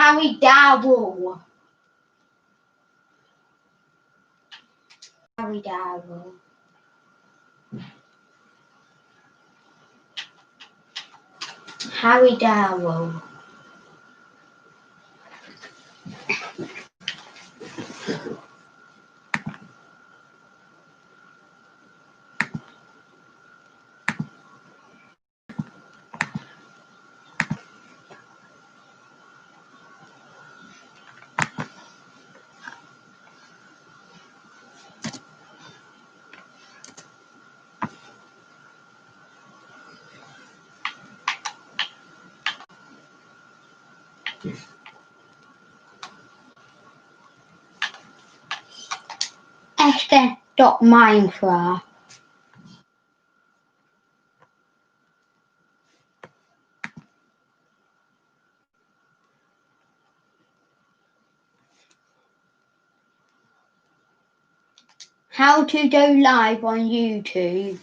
Harry Dowell. Harry Dowell. Harry Dowell. Esther.Minecraft. How to go live on YouTube.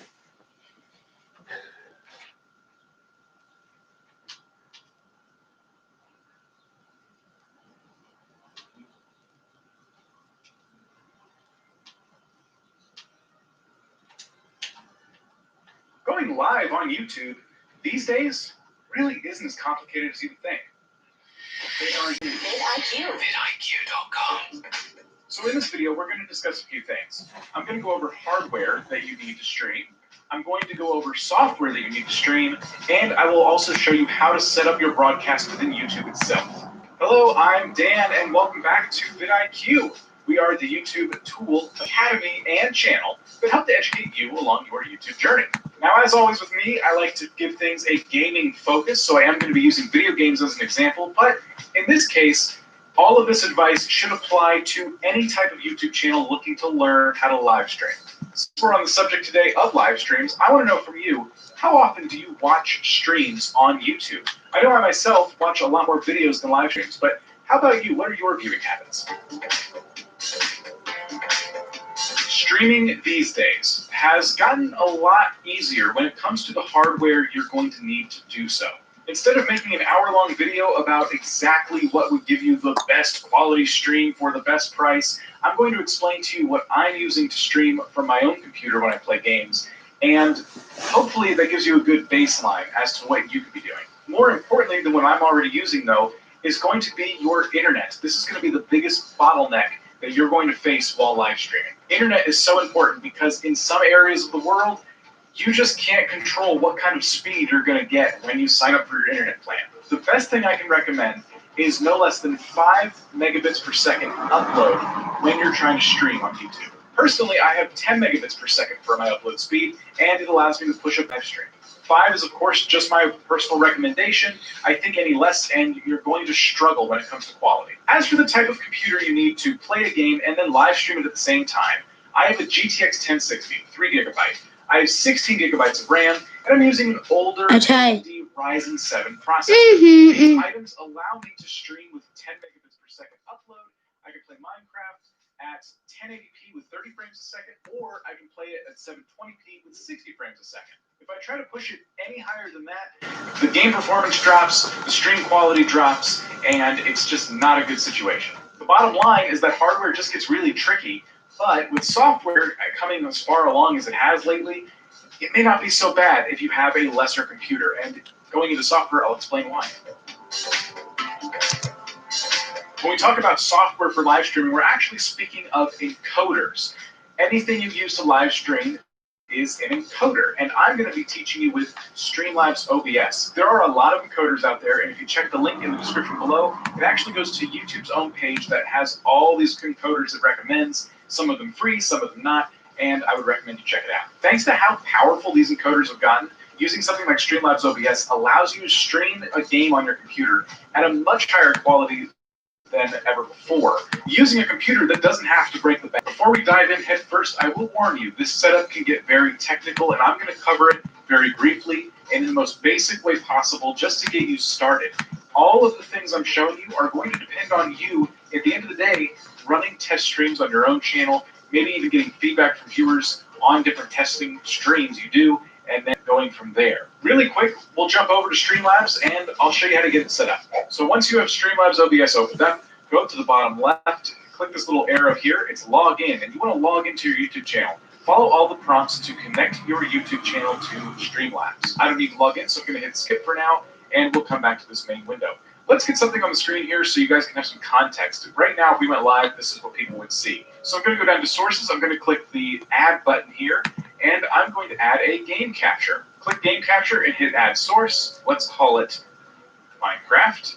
Going live on YouTube these days really isn't as complicated as you would think. VidIQ. VidIQ.com. So in this video, we're going to discuss a few things. I'm going to go over hardware that you need to stream. I'm going to go over software that you need to stream, and I will also show you how to set up your broadcast within YouTube itself. Hello, I'm Dan, and welcome back to VidIQ. We are the YouTube tool, academy, and channel that help to educate you along your YouTube journey. Now, as always with me, I like to give things a gaming focus, so I am going to be using video games as an example, but in this case, all of this advice should apply to any type of YouTube channel looking to learn how to live stream. Since we're on the subject today of live streams, I want to know from you, how often do you watch streams on YouTube? I know I myself watch a lot more videos than live streams, but how about you? What are your viewing habits? Streaming these days has gotten a lot easier when it comes to the hardware you're going to need to do so. Instead of making an hour-long video about exactly what would give you the best quality stream for the best price, I'm going to explain to you what I'm using to stream from my own computer when I play games, and hopefully that gives you a good baseline as to what you could be doing. More importantly than what I'm already using, though, is going to be your internet. This is going to be the biggest bottleneck that you're going to face while live streaming. Internet is so important because in some areas of the world, you just can't control what kind of speed you're going to get when you sign up for your internet plan. The best thing I can recommend is no less than 5 megabits per second upload when you're trying to stream on YouTube. Personally, I have 10 megabits per second for my upload speed, and it allows me to push up live stream. 5 is, of course, just my personal recommendation. I think any less, and you're going to struggle when it comes to quality. As for the type of computer you need to play a game and then live stream it at the same time, I have a GTX 1060, 3 gigabyte. I have 16 gigabytes of RAM, and I'm using an older AMD Ryzen 7 processor. These items allow me to stream with 10 megabits per second upload. I can play Minecraft at 1080p with 30 frames a second, or I can play it at 720p with 60 frames a second. If I try to push it any higher than that, the game performance drops, the stream quality drops, and it's just not a good situation. The bottom line is that hardware just gets really tricky, but with software coming as far along as it has lately, it may not be so bad if you have a lesser computer. And going into software, I'll explain why. When we talk about software for live streaming, we're actually speaking of encoders. Anything you use to live stream is an encoder, and I'm going to be teaching you with Streamlabs OBS. There are a lot of encoders out there, and if you check the link in the description below, it actually goes to YouTube's own page that has all these encoders it recommends, some of them free, some of them not, and I would recommend you check it out. Thanks to how powerful these encoders have gotten, using something like Streamlabs OBS allows you to stream a game on your computer at a much higher quality than ever before, using a computer that doesn't have to break the bank. Before we dive in head first, I will warn you, this setup can get very technical, and I'm going to cover it very briefly and in the most basic way possible just to get you started. All of the things I'm showing you are going to depend on you, at the end of the day, running test streams on your own channel, maybe even getting feedback from viewers on different testing streams you do, and then going from there. Really quick, we'll jump over to Streamlabs and I'll show you how to get it set up. So once you have Streamlabs OBS opened up, go up to the bottom left, click this little arrow here, it's log in, and you want to log into your YouTube channel. Follow all the prompts to connect your YouTube channel to Streamlabs. I don't need to log in, so I'm going to hit skip for now, and we'll come back to this main window. Let's get something on the screen here so you guys can have some context. Right now, if we went live, this is what people would see. So I'm going to go down to sources, I'm going to click the add button here, and I'm going to add a game capture. Click game capture and hit add source. Let's call it Minecraft.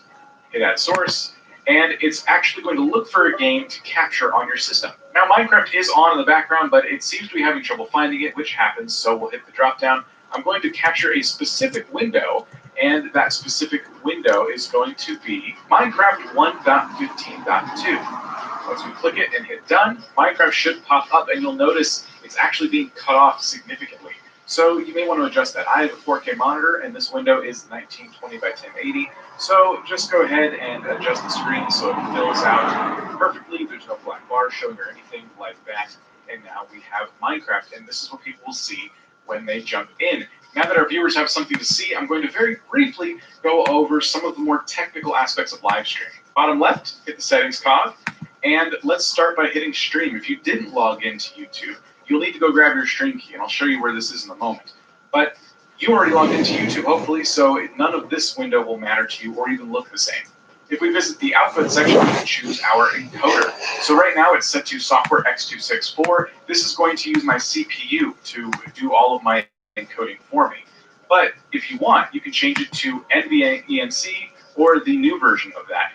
Hit add source, and it's actually going to look for a game to capture on your system. Now Minecraft is on in the background, but it seems to be having trouble finding it, which happens, so we'll hit the drop down. I'm going to capture a specific window, and that specific window is going to be Minecraft 1.15.2. Once we click it and hit done, Minecraft should pop up, and you'll notice it's actually being cut off significantly. So you may want to adjust that. I have a 4K monitor, and this window is 1920 by 1080. So just go ahead and adjust the screen so it fills out perfectly. There's no black bar showing or anything like that. And now we have Minecraft, and this is what people will see when they jump in. Now that our viewers have something to see, I'm going to very briefly go over some of the more technical aspects of live streaming. Bottom left, hit the settings cog, and let's start by hitting stream. If you didn't log into YouTube, you'll need to go grab your stream key, and I'll show you where this is in a moment. But you already logged into YouTube, hopefully, so none of this window will matter to you or even look the same. If we visit the output section, we can choose our encoder. So right now it's set to software X264. This is going to use my CPU to do all of my encoding for me. But if you want, you can change it to NVENC or the new version of that.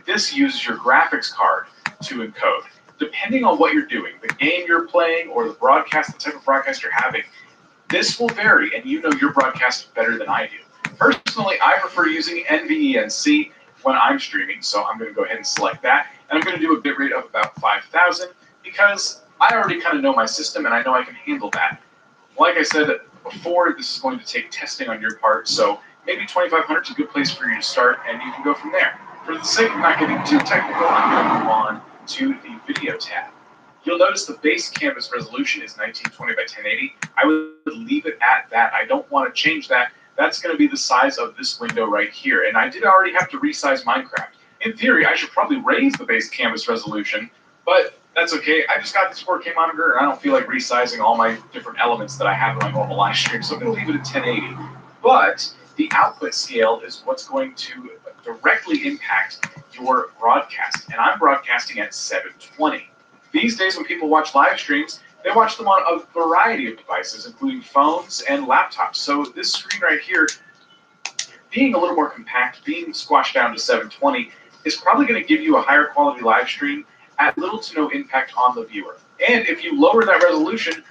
This uses your graphics card to encode. Depending on what you're doing, the game you're playing or the broadcast, the type of broadcast you're having, this will vary, and you know your broadcast better than I do. Personally, I prefer using NVENC when I'm streaming, so I'm going to go ahead and select that. And I'm going to do a bitrate of about 5,000 because I already kind of know my system and I know I can handle that. Like I said before, this is going to take testing on your part, so maybe 2,500 is a good place for you to start, and you can go from there. For the sake of not getting too technical, I'm going to move on to the video tab. You'll notice the base canvas resolution is 1920 by 1080. I would leave it at that. I don't want to change that. That's going to be the size of this window right here. And I did already have to resize Minecraft. In theory, I should probably raise the base canvas resolution, but that's okay. I just got this 4K monitor, and I don't feel like resizing all my different elements that I have in my normal live stream, so I'm going to leave it at 1080. But the output scale is what's going to directly impact your broadcast, and I'm broadcasting at 720. These days, when people watch live streams, they watch them on a variety of devices, including phones and laptops. So this screen right here, being a little more compact, being squashed down to 720, is probably going to give you a higher quality live stream at little to no impact on the viewer. And if you lower that resolution,